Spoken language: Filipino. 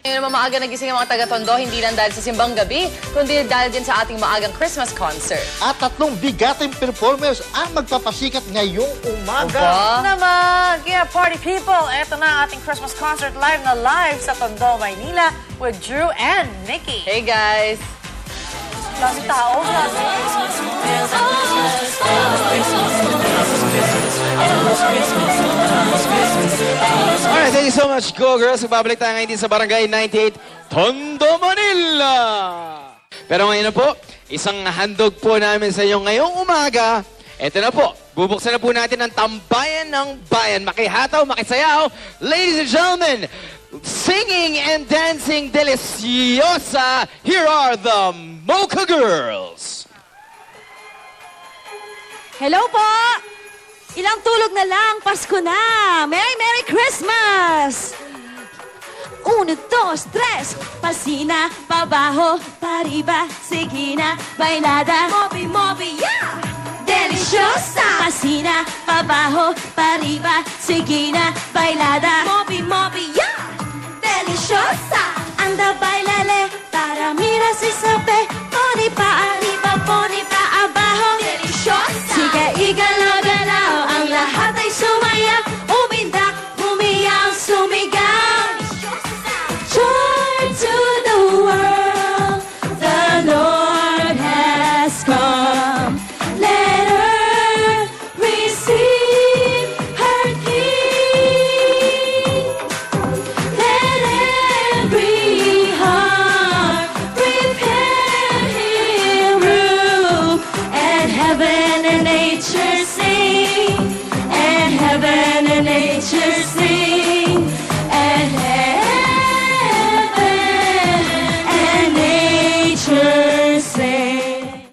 Ngayon naman maaga nagising ang mga taga-Tondo, hindi lang dahil sa simbang gabi, kundi dahil din sa ating maagang Christmas concert. At 3 bigating performers ang magpapasikat ngayong umaga. Naman! Kaya party people, eto na ang ating Christmas concert live na live sa Tondo, Maynila with Drew and Nikki. Hey guys! Dami tao. Alright, thank you so much, Go Girls. Magbabalik tayo ngayon din sa Barangay 98, Tondo, Manila. Pero ngayon na po, isang handog po namin sa inyo ngayong umaga. Ito na po, bubuksan na po natin ang tambayan ng bayan. Makihataw, makisayaw. Ladies and gentlemen, singing and dancing deliciosa, here are the Mocha Girls. Hello po! Ilang tulog na lang, Pasko na! Merry, Merry Christmas! 1, 2, 3, pasina, pabaho, pariba, sige na, bailada, mobi, mobi, yeah! Deliciosa! Pasina, pabaho, pariba, sige na, bailada, mobi, mobi, yeah! Deliciosa! Anda, bailale, para miras y sabe, poni pa arriba, poni pa abajo, deliciosa! Sige, igalaw-galaw, ang lahat ay sumaya, umindak, umiyaw, sumigaw. Joy to the world, the Lord has come. Let her receive her King. Let every heart prepare Him room, and heaven and nature sing, and heaven and nature sing.